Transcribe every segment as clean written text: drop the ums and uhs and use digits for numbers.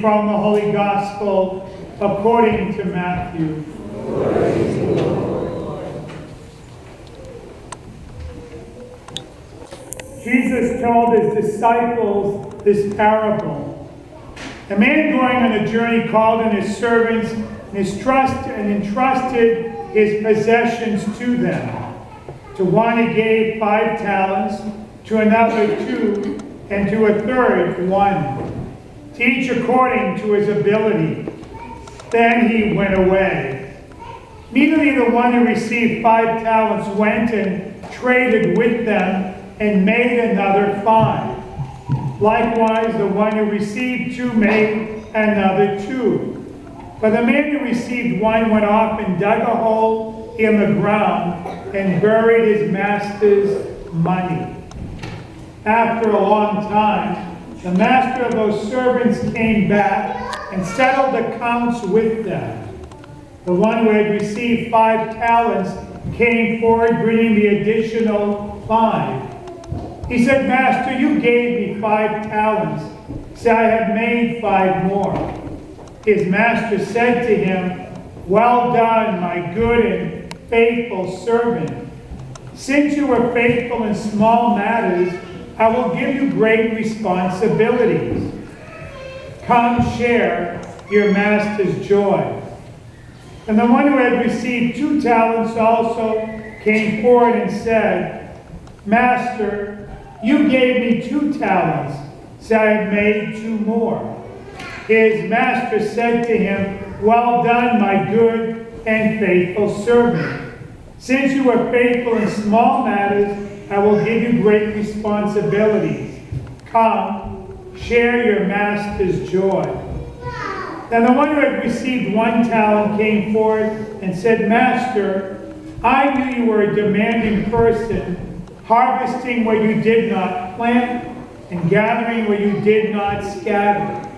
from the Holy Gospel according to Matthew. Jesus told his disciples this parable. A man going on a journey called in his servants and entrusted his possessions to them. To one he gave 5 talents, to another 2, and to a third 1, to each according to his ability. Then he went away. Immediately the one who received 5 talents went and traded with them and made another 5. Likewise, the one who received 2 made another 2. But the man who received 1 went off and dug a hole in the ground and buried his master's money. After a long time, the master of those servants came back and settled accounts with them. The one who had received 5 talents came forward, bringing the additional 5. He said, "Master, you gave me 5 talents. See, I have made 5 more." His master said to him, "Well done, my good and faithful servant. Since you were faithful in small matters, I will give you great responsibilities. Come share your master's joy." And the one who had received 2 talents also came forward and said, "Master, you gave me 2 talents, so I have made 2 more." His master said to him, "Well done, my good and faithful servant. Since you were faithful in small matters, I will give you great responsibilities. Come, share your master's joy." Then the one who had received 1 talent came forward and said, "Master, I knew you were a demanding person, harvesting where you did not plant and gathering where you did not scatter.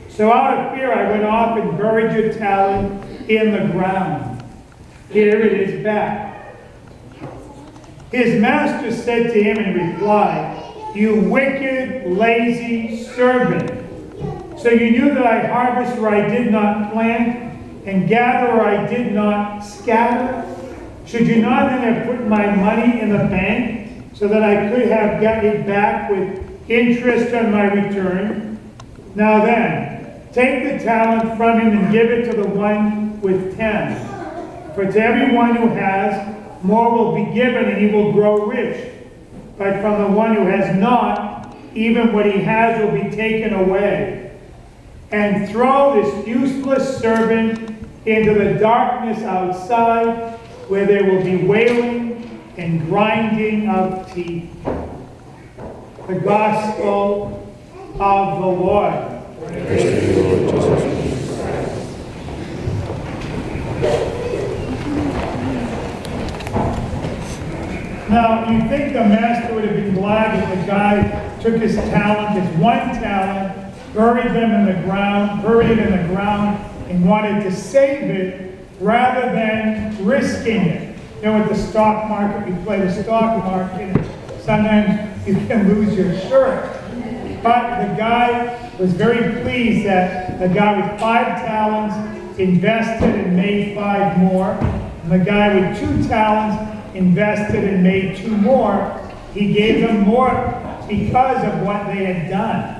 So out of fear I went off and buried your talent in the ground. Here it is back." His master said to him in reply, "You wicked, lazy servant. So you knew that I harvest where I did not plant and gather where I did not scatter? Should you not then have put my money in the bank so that I could have got it back with interest on my return? Now then, take the talent from him and give it to the one with 10. For to everyone who has, more will be given and he will grow rich. But from the one who has not, even what he has will be taken away. And throw this useless servant into the darkness outside, where there will be wailing and grinding of teeth." The Gospel of the Lord. Praise to you, Lord Jesus. Now, you think the master would have been glad that the guy took his talent, his 1 talent, buried it in the ground, and wanted to save it rather than risking it. You know, at the stock market, you play the stock market, sometimes you can lose your shirt. But the guy was very pleased that the guy with 5 talents invested and made 5 more, and the guy with 2 talents invested and made 2 more. He gave them more because of what they had done.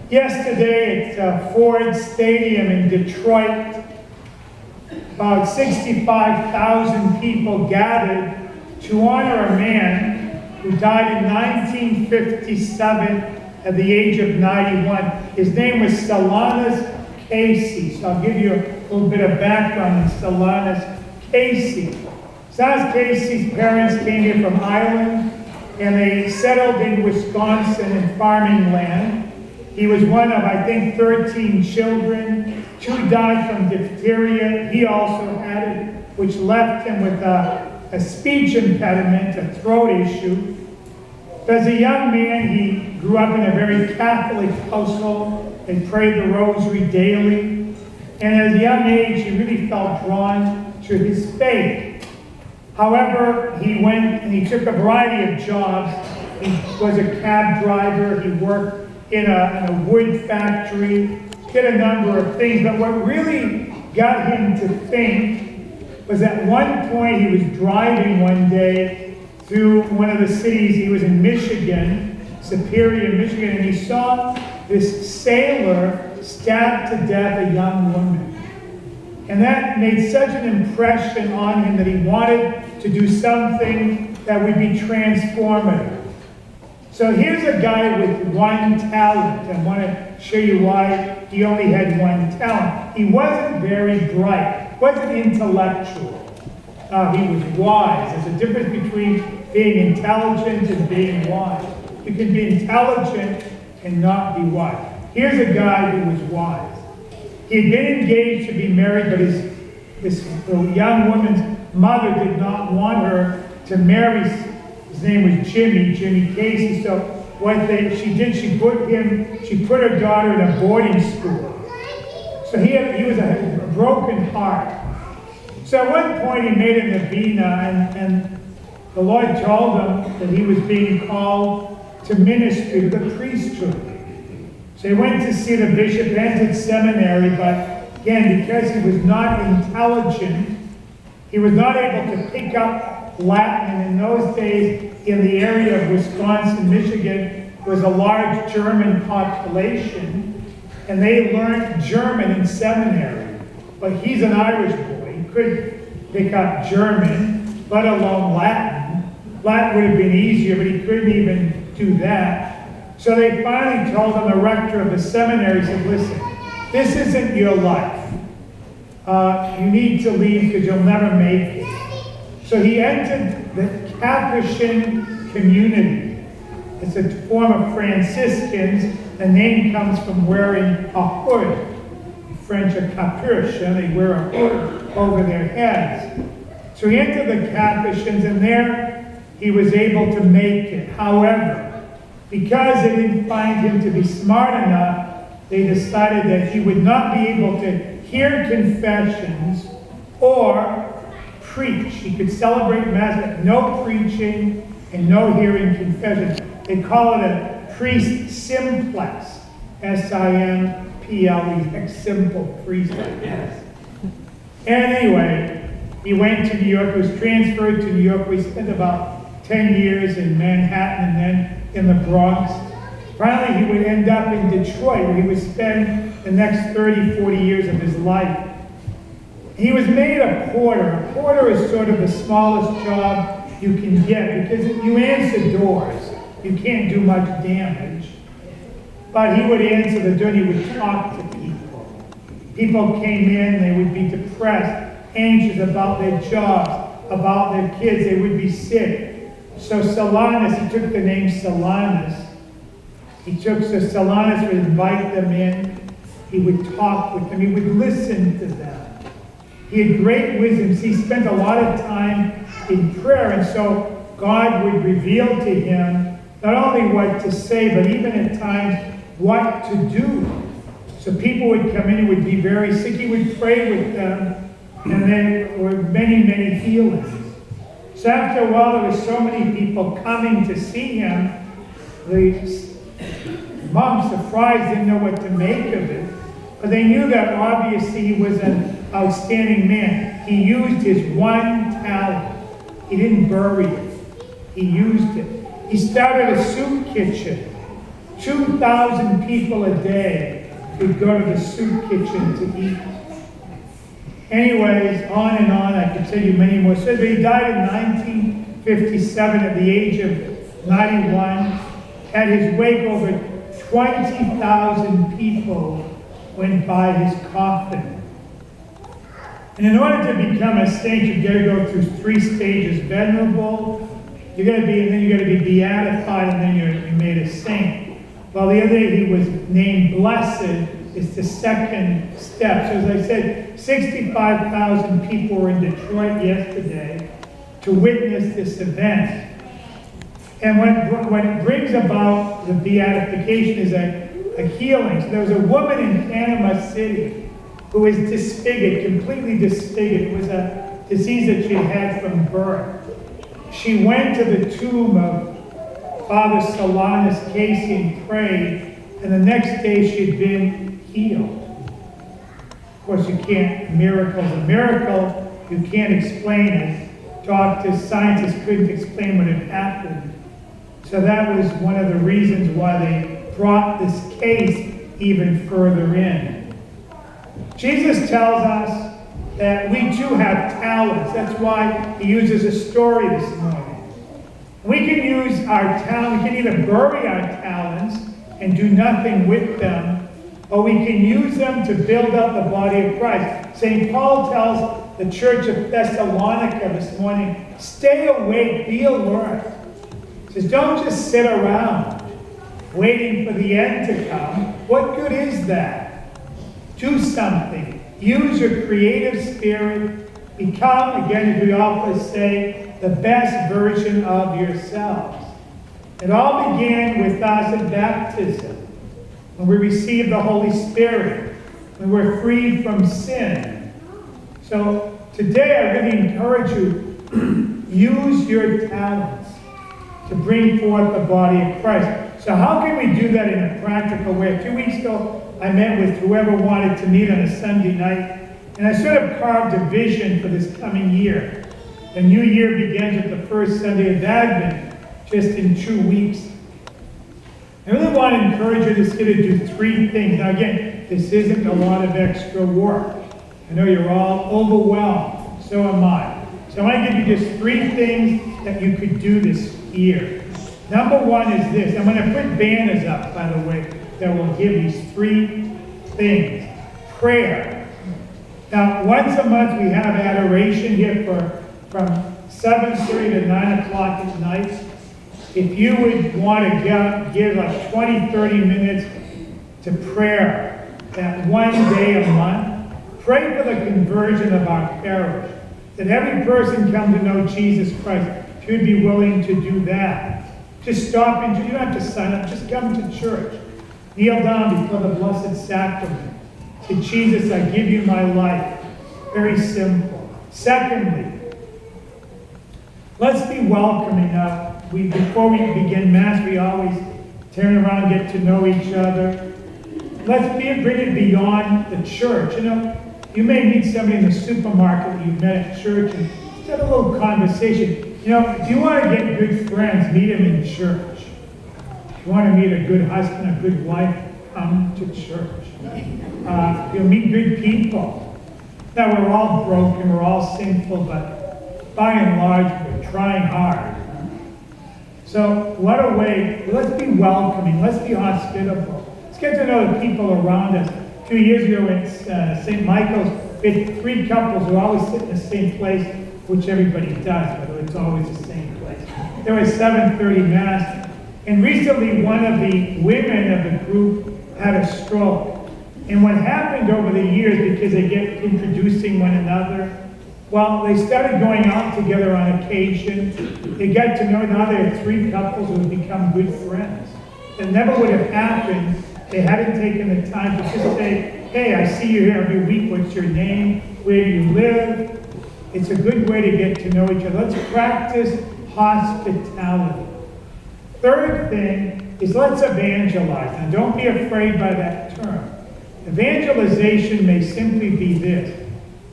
Yesterday at Ford Stadium in Detroit, about 65,000 people gathered to honor a man who died in 1957 at the age of 91. His name was Stellantis Casey. So I'll give you a little bit of background on Stellantis Casey. Stellantis Casey's parents came here from Ireland, and they settled in Wisconsin in farming land. He was one of, I think, 13 children. 2 died from diphtheria. He also had it, which left him with a speech impediment, a throat issue. As a young man, he grew up in a very Catholic household and prayed the rosary daily. And at a young age, he really felt drawn to his faith. However, he went and he took a variety of jobs. He was a cab driver. He worked in a wood factory, did a number of things, but what really got him to think was at one point he was driving one day through one of the cities. He was in Michigan, Superior, Michigan, and he saw this sailor stab to death a young woman. And that made such an impression on him that he wanted to do something that would be transformative. So here's a guy with one talent. I want to show you why he only had one talent. He wasn't very bright, wasn't intellectual. He was wise. There's a difference between being intelligent and being wise. You can be intelligent and not be wise. Here's a guy who was wise. He had been engaged to be married, but this young woman's mother did not want her to marry. His name was Jimmy Casey. So what she did, she put her daughter in a boarding school. So he was a broken heart. So at one point he made a novena, and the Lord told him that he was being called to ministry, to the priesthood. So he went to see the bishop, entered seminary, but again, because he was not intelligent, he was not able to pick up Latin. In those days, in the area of Wisconsin, Michigan, was a large German population, and they learned German in seminary. But he's an Irish boy. He couldn't pick up German, let alone Latin. Latin would have been easier, but he couldn't even do that. So they finally told him, the rector of the seminary said, listen, this isn't your life. You need to leave because you'll never make it. So he entered the Capuchin community. It's a form of Franciscans. The name comes from wearing a hood. The French are capuche, and they wear a hood over their heads. So he entered the Capuchins, and there he was able to make it. However, because they didn't find him to be smart enough, they decided that he would not be able to hear confessions or preach. He could celebrate Mass, but no preaching and no hearing confessions. They call it a priest simplex, S-I-M-P-L-E-X, simple priest, I guess. And anyway, he went to New York, was transferred to New York. We spent about 10 years in Manhattan and then in the Bronx. Finally, he would end up in Detroit, where he would spend the next 30, 40 years of his life. He was made a porter. A porter is sort of the smallest job you can get because you answer doors. You can't do much damage. But he would answer the door and he would talk to people. People came in, they would be depressed, anxious about their jobs, about their kids, they would be sick. So Solanus, he took the name Solanus. So Solanus would invite them in. He would talk with them. He would listen to them. He had great wisdom. He spent a lot of time in prayer, and so God would reveal to him not only what to say, but even at times what to do. So people would come in and would be very sick. He would pray with them, and there were many, many healings. So after a while, there were so many people coming to see him, the monks, the friars, didn't know what to make of it. But they knew that obviously he was an outstanding man. He used his one talent. He didn't bury it. He used it. He started a soup kitchen. 2,000 people a day would go to the soup kitchen to eat. Anyways, on and on, I could tell you many more stories. But he died in 1957 at the age of 91. At his wake, over 20,000 people went by his coffin. And in order to become a saint, you've got to go through 3 stages. Venerable, and then you got to be beatified, and then you're made a saint. Well, the other day he was named blessed. It's the second step. So as I said, 65,000 people were in Detroit yesterday to witness this event. And what it brings about the beatification is a healing. So there was a woman in Panama City who was disfigured, completely disfigured. It was a disease that she had from birth. She went to the tomb of Father Solanus Casey and prayed, and the next day she'd been healed. Of course, you can't, miracle's a miracle, you can't explain it. Doctors, scientists couldn't explain what had happened. So that was one of the reasons why they brought this case even further in. Jesus tells us that we too have talents. That's why he uses a story this morning. We can use our talent, we can either bury our talents and do nothing with them, or we can use them to build up the body of Christ. St. Paul tells the church of Thessalonica this morning, stay awake, be alert. He says, don't just sit around waiting for the end to come. What good is that? Do something. Use your creative spirit. Become, again, as we often say, the best version of yourselves. It all began with us at baptism, when we received the Holy Spirit, when we're freed from sin. So today I really encourage you, use your talents to bring forth the body of Christ. So how can we do that in a practical way? A few weeks ago, I met with whoever wanted to meet on a Sunday night, and I sort of carved a vision for this coming year. The new year begins with the first Sunday of Advent, just in 2 weeks. I really want to encourage you to do 3 things. Now again, this isn't a lot of extra work. I know you're all overwhelmed, so am I. So I want to give you just 3 things that you could do this year. Number 1 is this. I'm going to put banners up, by the way, that will give these 3 things. Prayer. Now, once a month we have adoration here from 7:30 to 9 o'clock at night. If you would want to give like 20, 30 minutes to prayer that one day a month, pray for the conversion of our parish. That every person come to know Jesus Christ. If you'd be willing to do that. Just stop and you don't have to sign up, just come to church. Kneel down before the Blessed Sacrament. Say, Jesus, I give you my life. Very simple. Secondly, let's be welcoming. Before we begin Mass, we always turn around and get to know each other. Let's bring it beyond the church. You know, you may meet somebody in the supermarket that you've met at church and just have a little conversation. You know, if you want to get good friends, meet them in church. If you want to meet a good husband, a good wife, come to church. You'll meet good people. Now, we're all broken, we're all sinful, but by and large, we're trying hard. So, what a way, let's be welcoming, let's be hospitable. Let's get to know the people around us. A few years ago at St. Michael's, we had 3 couples who always sit in the same place, which everybody does, but it's always the same place. There was 7:30 Mass, and recently one of the women of the group had a stroke. And what happened over the years, because they get introducing one another, well, they started going out together on occasion. They got to know, now there are 3 couples who have become good friends. That never would have happened if they hadn't taken the time to just say, hey, I see you here every week, what's your name, where do you live? It's a good way to get to know each other. Let's practice hospitality. Third thing is let's evangelize. And don't be afraid by that term. Evangelization may simply be this.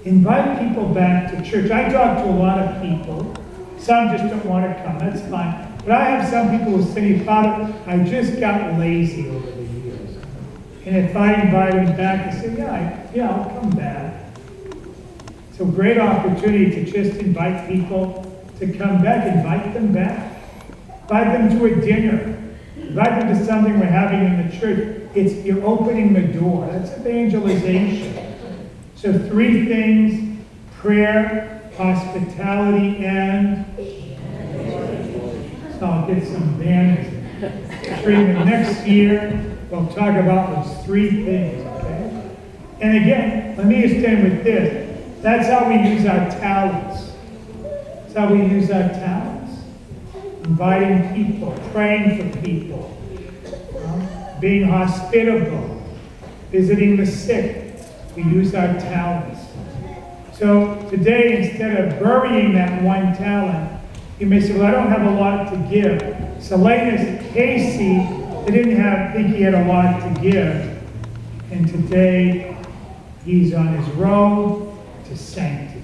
Invite people back to church. I talk to a lot of people. Some just don't want to come. That's fine. But I have some people who say, Father, I just got lazy over the years. And if I invite them back, I say, yeah, I'll come back. So great opportunity to just invite people to come back. Invite them back. Invite them to a dinner. Invite them to something we're having in the church. You're opening the door. That's evangelization. So 3 things: prayer, hospitality, and so I'll get some banners. During the next year, we'll talk about those 3 things, okay? And again, let me just end with this. That's how we use our talents. That's how we use our talents. Inviting people, praying for people, being hospitable, visiting the sick. We use our talents. So today, instead of burying that one talent, you may say, well, I don't have a lot to give. Salinas Casey They didn't think he had a lot to give. And today, he's on his road to sanctity.